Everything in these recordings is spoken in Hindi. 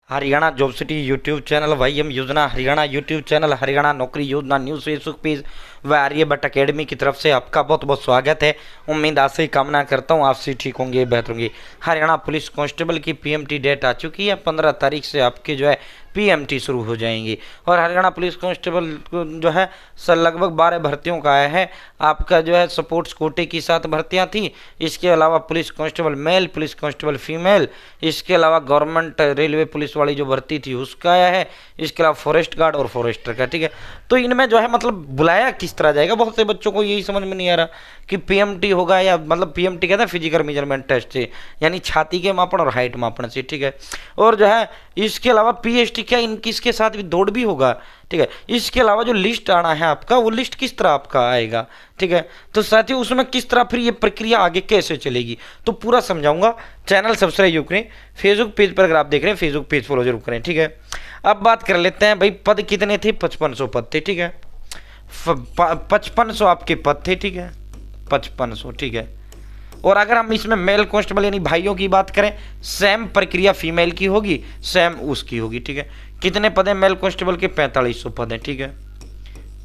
Haryana job city YouTube channel, YM योजना हरियाणा यूट्यूब चैनल, हरियाणा नौकरी योजना न्यूज़ फेसबुक पेज व आर्यभट्ट अकेडमी की तरफ से आपका बहुत बहुत स्वागत है। उम्मीद आशा ही कामना करता हूँ आपसे ठीक होंगे, बेहतर होंगे। हरियाणा पुलिस कांस्टेबल की पीएमटी डेट आ चुकी है। 15 तारीख से आपके जो है पीएमटी शुरू हो जाएंगी। और हरियाणा पुलिस कांस्टेबल जो है सर लगभग 12 भर्तियों का आया है। आपका जो है सपोर्ट्स कोटे की 7 भर्तियां थी। इसके अलावा police constable male, police constable female, इसके अलावा गवर्नमेंट रेलवे पुलिस वाली जो भर्ती थी उसका आया है। इसके अलावा फॉरेस्ट गार्ड और फॉरेस्टर का, ठीक है। तो इनमें जो है मतलब बुलाया किस तरह जाएगा, बहुत से बच्चों को यही समझ में नहीं आ रहा कि पीएमटी होगा या मतलब पीएमटी कहते हैं फिजिकल मेजरमेंट टेस्ट से, यानी छाती के मापन और हाइट मापन से, ठीक है। और जो है इसके अलावा पीएसटी क्या इनकी इसके साथ भी दौड़ भी होगा, ठीक है। इसके अलावा जो लिस्ट आना है आपका, वो लिस्ट किस तरह आपका आएगा, ठीक है। तो साथियों उसमें किस तरह फिर ये प्रक्रिया आगे कैसे चलेगी, तो पूरा समझाऊंगा। चैनल सब्सक्राइब जरूर करें। फेसबुक पेज पर अगर आप देख रहे हैं फेसबुक पेज फॉलो जरूर करें, ठीक है। अब बात कर लेते हैं भाई, पद कितने थे? 5500 पद थे, ठीक है। 5500 आपके पद थे, ठीक है। 5500, ठीक है। और अगर हम इसमें मेल कांस्टेबल यानी भाइयों की बात करें, सेम प्रक्रिया फीमेल की होगी, सेम उसकी होगी, ठीक है। कितने पद हैं मेल कांस्टेबल के? 4500 पद हैं, ठीक है।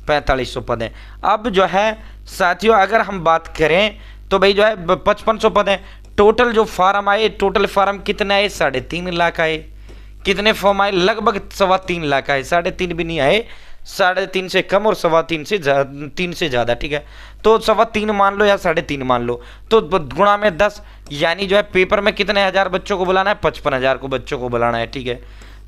4500 पद हैं। अब जो है साथियों अगर हम बात करें तो भाई जो है 5500 पद हैं। टोटल जो फार्म आए, टोटल फार्म कितने आए? 3.5 लाख आए। कितने फॉर्म आए? लगभग 3.25 लाख आए। 3.5 भी नहीं आए, 3.5 से कम और 3.25 से 3 से ज़्यादा, ठीक है। तो 3.25 मान लो या 3.5 मान लो, तो गुणा में 10, यानी जो है पेपर में कितने हज़ार बच्चों को बुलाना है? 55,000 को बच्चों को बुलाना है, ठीक है।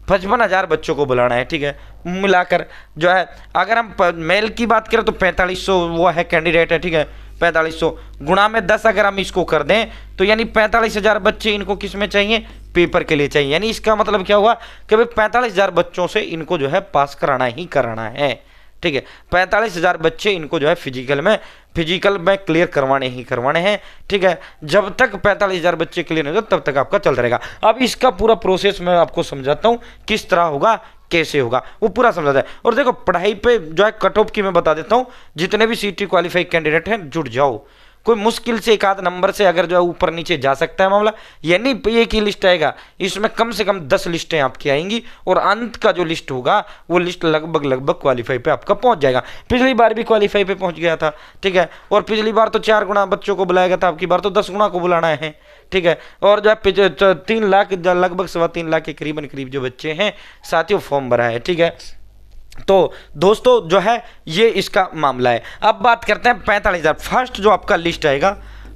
55,000 बच्चों को बुलाना है, ठीक है। मिलाकर जो है अगर हम मेल की बात करें तो 4500 वो है कैंडिडेट है, ठीक है। 4500 गुणा में 10 अगर हम इसको कर दें तो यानी 45,000 बच्चे इनको किस में चाहिए? पेपर के लिए चाहिए। यानी इसका मतलब क्या हुआ कि भाई 45,000 बच्चों से इनको जो है पास कराना ही कराना है, ठीक है। 45,000 बच्चे इनको जो है फिजिकल में क्लियर करवाने ही करवाने हैं, ठीक है। जब तक 45,000 बच्चे क्लियर नहीं होते तब तक आपका चलता रहेगा। अब इसका पूरा प्रोसेस मैं आपको समझाता हूँ किस तरह होगा, कैसे होगा, वो पूरा समझाता है। और देखो पढ़ाई पे जो है कट ऑफ की मैं बता देता हूँ। जितने भी सीटी क्वालिफाई कैंडिडेट हैं जुड़ जाओ। कोई मुश्किल से एक आध नंबर से अगर जो है ऊपर नीचे जा सकता है मामला, यानी एक ही लिस्ट आएगा, इसमें कम से कम 10 लिस्टें आपकी आएंगी और अंत का जो लिस्ट होगा वो लिस्ट लगभग क्वालिफाई पे आपका पहुंच जाएगा। पिछली बार भी क्वालिफाई पे पहुंच गया था, ठीक है। और पिछली बार तो 4 गुना बच्चों को बुलाया गया था, आपकी बार तो 10 गुना को बुलाना है, ठीक है। और जो है 3 लाख लगभग 3.25 लाख के करीब जो बच्चे हैं साथियों फॉर्म भरा है, ठीक है। तो दोस्तों जो है ये इसका मामला है। अब बात करते हैं 45,000 फर्स्ट जो आपका लिस्ट आएगा,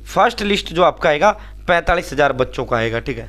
फर्स्ट लिस्ट जो आपका आएगा 45,000 बच्चों का आएगा, ठीक है।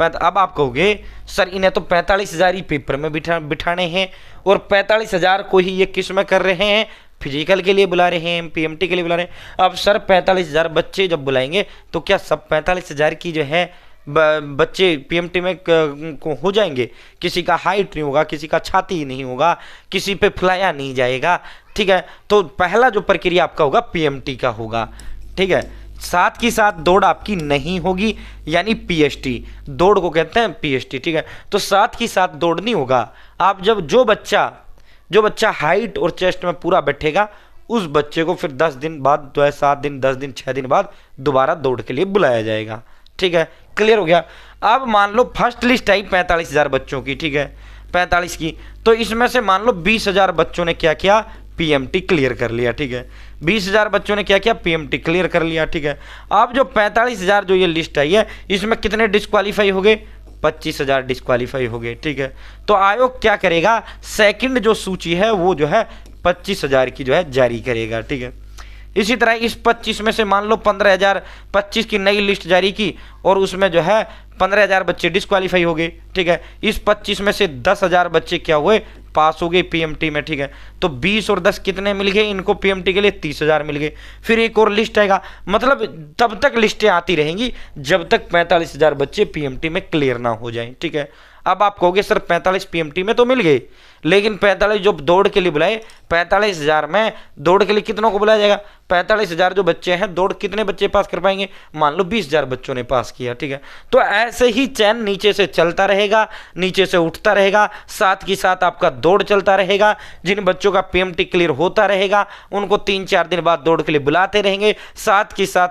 अब आप कहोगे सर इन्हें तो 45,000 ही पेपर में बिठाने हैं और 45,000 को ही ये किस में कर रहे हैं? फिजिकल के लिए बुला रहे हैं, पीएमटी के लिए बुला रहे हैं। अब सर 45,000 बच्चे जब बुलाएंगे तो क्या सब 45,000 की जो है बच्चे पीएमटी में को हो जाएंगे? किसी का हाइट नहीं होगा, किसी का छाती नहीं होगा, किसी पे फुलाया नहीं जाएगा, ठीक है। तो पहला जो प्रक्रिया आपका होगा पीएमटी का होगा, ठीक है। साथ ही साथ दौड़ आपकी नहीं होगी, यानी पीएसटी, दौड़ को कहते हैं पीएसटी, ठीक है। तो साथ ही साथ दौड़ नहीं होगा। आप जब जो बच्चा हाइट और चेस्ट में पूरा बैठेगा उस बच्चे को फिर 10 दिन बाद जो है 7 दिन 10 दिन 6 दिन बाद दोबारा दौड़ के लिए बुलाया जाएगा, ठीक है। क्लियर हो गया। अब मान लो फर्स्ट लिस्ट आई 45,000 बच्चों की, ठीक है, 45 की। तो इसमें से मान लो 20,000 बच्चों ने क्या किया? पीएमटी क्लियर कर लिया, ठीक है। 20,000 बच्चों ने क्या किया? पीएमटी क्लियर कर लिया, ठीक है। अब जो 45,000 जो ये लिस्ट आई है इसमें कितने डिस्क्वालीफाई हो गए? 25,000 डिस्क्वालीफाई हो गए, ठीक है। तो आयोग क्या करेगा? सेकंड जो सूची है वो जो है 25,000 की जो है जारी करेगा, ठीक है। इसी तरह इस 25 में से मान लो 15,000 25 की नई लिस्ट जारी की और उसमें जो है 15,000 बच्चे डिस्क्वालीफाई हो गए, ठीक है। इस 25 में से 10,000 बच्चे क्या हुए? पास हो गए पीएमटी में, ठीक है। तो 20 और 10 कितने मिल गए इनको पीएमटी के लिए? 30,000 मिल गए। फिर एक और लिस्ट आएगा, मतलब तब तक लिस्टें आती रहेंगी जब तक 45,000 बच्चे पीएमटी में क्लियर ना हो जाएं, ठीक है। अब आप कहोगे सर 45 पीएमटी में तो मिल गए, लेकिन 45 जो दौड़ के लिए बुलाए, 45,000 में दौड़ के लिए कितनों को बुलाया जाएगा? 45,000 जो बच्चे हैं, दौड़ कितने बच्चे पास कर पाएंगे? मान लो 20,000 बच्चों ने पास किया, ठीक है। तो ऐसे ही चैन नीचे से चलता रहेगा, नीचे से उठता रहेगा, साथ ही साथ आपका दौड़ चलता रहेगा। जिन बच्चों का पीएमटी क्लियर होता रहेगा उनको 3-4 दिन बाद दौड़ के लिए बुलाते रहेंगे, साथ के साथ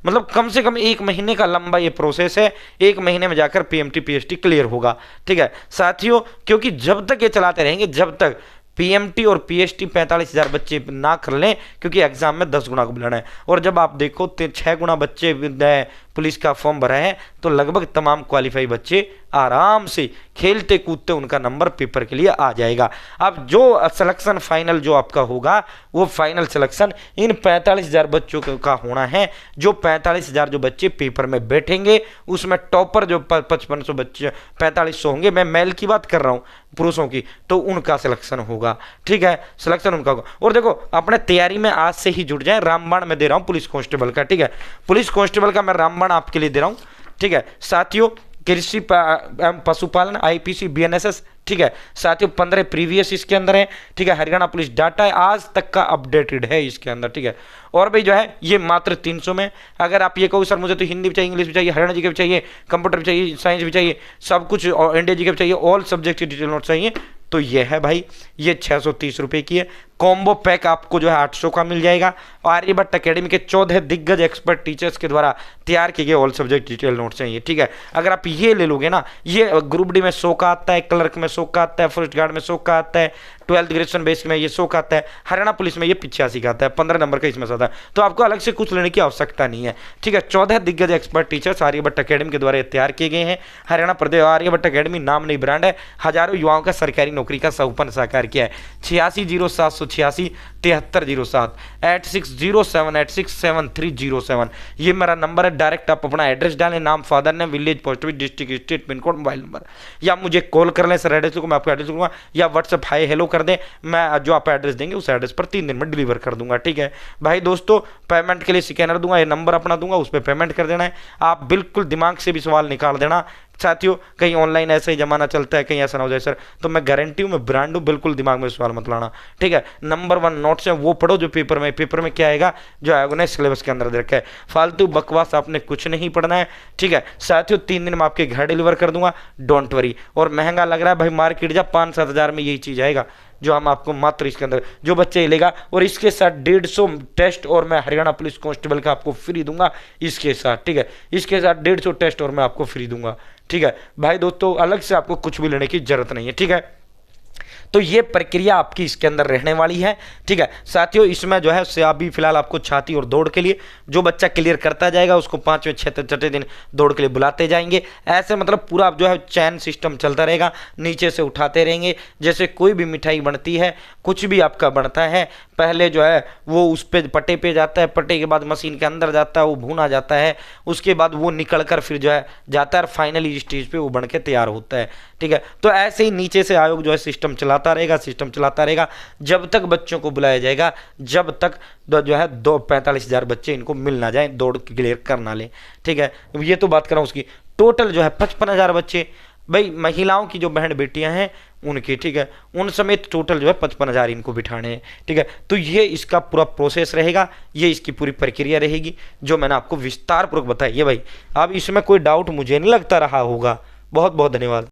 मतलब कम से कम 1 महीने का लंबा ये प्रोसेस है। 1 महीने में जाकर पीएमटी पीएचटी क्लियर होगा, ठीक है साथियों। क्योंकि जब तक ये चलाते रहेंगे, जब तक पीएमटी और पीएचटी 45,000 बच्चे ना कर लें, क्योंकि एग्जाम में 10 गुना को बुलाना है। और जब आप देखो 6 गुना बच्चे पुलिस का फॉर्म भरा है, तो लगभग तमाम क्वालिफाई बच्चे आराम से खेलते कूदते उनका नंबर पेपर के लिए आ जाएगा। अब जो सिलेक्शन फाइनल जो आपका होगा, वो फाइनल सिलेक्शन इन 45,000 बच्चों का होना है। जो 45,000 जो बच्चे पेपर में बैठेंगे, उसमें टॉपर जो 5500 बच्चे 4500 होंगे, मैं मेल की बात कर रहा हूँ, पुरुषों की, तो उनका सिलेक्शन होगा, ठीक है, सिलेक्शन उनका होगा। और देखो अपने तैयारी में आज से ही जुट जाए। रामबाण में दे रहा हूँ पुलिस कांस्टेबल का, ठीक है, पुलिस कांस्टेबल का मैं रामबाण आपके लिए दे रहा हूँ, ठीक है साथियों। कृषि पशुपालन आईपीसी बीएनएसएस, ठीक है साथियों, 15 प्रीवियस इसके अंदर है, ठीक है। हरियाणा पुलिस डाटा है, आज तक का अपडेटेड है इसके अंदर, ठीक है। और भाई जो है ये मात्र 300 में। अगर आप ये कहो सर मुझे तो हिंदी भी चाहिए, इंग्लिश भी चाहिए, हरियाणा जी के भी चाहिए, कंप्यूटर भी चाहिए, साइंस भी चाहिए, सब कुछ, और इंडिया जी के भी चाहिए, ऑल सब्जेक्ट की डिटेल नोट चाहिए, तो ये है भाई, ये 630 रुपये की है। कॉम्बो पैक आपको जो है 800 का मिल जाएगा। आर्यभट्ट अकेडमी के 14 दिग्गज एक्सपर्ट टीचर्स के द्वारा तैयार किए गए ऑल सब्जेक्ट डिटेल नोट्स हैं ये, ठीक है। अगर आप ये ले लोगे ना, ये ग्रुप डी में 100 का आता है, क्लर्क में 100 का आता है, फॉरेस्ट गार्ड में 100 का आता है, 12th ग्रेजुएशन बेस में ये 100 का आता है, हरियाणा पुलिस में ये 85 का आता है, 15 नंबर का इसमें आता है। तो आपको अलग से कुछ लेने की आवश्यकता नहीं है, ठीक है। 14 दिग्गज एक्सपर्ट टीचर्स आर्यभट्ट अकेडमी के द्वारा तैयार किए गए हैं। हरियाणा प्रदेश आर्यभट्ट अकेडमी नाम नहीं ब्रांड है, हजारों युवाओं का सरकारी नौकरी का सपन साकार किया है। 860786 7307 8607867307 ये मेरा नंबर है। डायरेक्ट आप अपना एड्रेस डालें, नाम, father name, village, post office, district, state, pin code, mobile number, या मुझे कॉल कर लें सर एड्रेस को, मैं आपको एड्रेस दूंगा, या व्हाट्सएप हाई हेलो कर दें, मैं जो आप एड्रेस देंगे उस एड्रेस पर 3 दिन में डिलीवर कर दूंगा, ठीक है भाई। दोस्तों पेमेंट के लिए स्कैनर दूंगा, ये नंबर अपना दूंगा, उस पर पेमेंट कर देना है। आप बिल्कुल दिमाग से भी सवाल निकाल देना साथियों, कहीं ऑनलाइन ऐसा ही जमाना चलता है, कहीं ऐसा ना हो जाए सर, तो मैं गारंटी हूँ, मैं ब्रांड हूँ, बिल्कुल दिमाग में सवाल मत लाना, ठीक है। नंबर 1 नोट्स है वो पढ़ो जो पेपर में क्या आएगा, जो आएगा ना सिलेबस के अंदर दे रखा है। फालतू बकवास आपने कुछ नहीं पढ़ना है, ठीक है साथियों। 3 दिन में आपके घर डिलीवर कर दूंगा, डोंट वरी। और महंगा लग रहा है भाई, मार्केट जा 5-7 हज़ार में यही चीज़ आएगा जो हम आपको मात्र इसके अंदर जो बच्चे लेगा, और इसके साथ 150 टेस्ट और मैं हरियाणा पुलिस कांस्टेबल का आपको फ्री दूंगा इसके साथ, ठीक है। इसके साथ 150 टेस्ट और मैं आपको फ्री दूंगा, ठीक है भाई। दोस्तों अलग से आपको कुछ भी लेने की जरूरत नहीं है, ठीक है। तो ये प्रक्रिया आपकी इसके अंदर रहने वाली है, ठीक है साथियों। इसमें जो है अभी फिलहाल आपको छाती और दौड़ के लिए जो बच्चा क्लियर करता जाएगा उसको 5वें 6वें दिन दौड़ के लिए बुलाते जाएंगे। ऐसे मतलब पूरा जो है चैन सिस्टम चलता रहेगा, नीचे से उठाते रहेंगे। जैसे कोई भी मिठाई बनती है, कुछ भी आपका बनता है, पहले जो है वो उस पे पट्टे पे जाता है, पट्टे के बाद मशीन के अंदर जाता है, वो भूना जाता है, उसके बाद वो निकल कर फिर जो है जाता है, फाइनली स्टेज पे वो बन के तैयार होता है, ठीक है। तो ऐसे ही नीचे से आयोग जो है सिस्टम चलाता रहेगा जब तक बच्चों को बुलाया जाएगा, जब तक जो है 45,000 बच्चे इनको मिल ना जाए, दौड़ क्लियर कर ना लें, ठीक है। ये तो बात कर रहा हूँ उसकी। टोटल जो है 55,000 बच्चे, भाई महिलाओं की जो बहन बेटियां हैं उनकी, ठीक है, उन समेत टोटल जो है 55,000 इनको बिठाने हैं, ठीक है। तो ये इसका पूरा प्रोसेस रहेगा, ये इसकी पूरी प्रक्रिया रहेगी जो मैंने आपको विस्तार पूर्वक बताई है भाई। अब इसमें कोई डाउट मुझे नहीं लगता रहा होगा। बहुत बहुत धन्यवाद।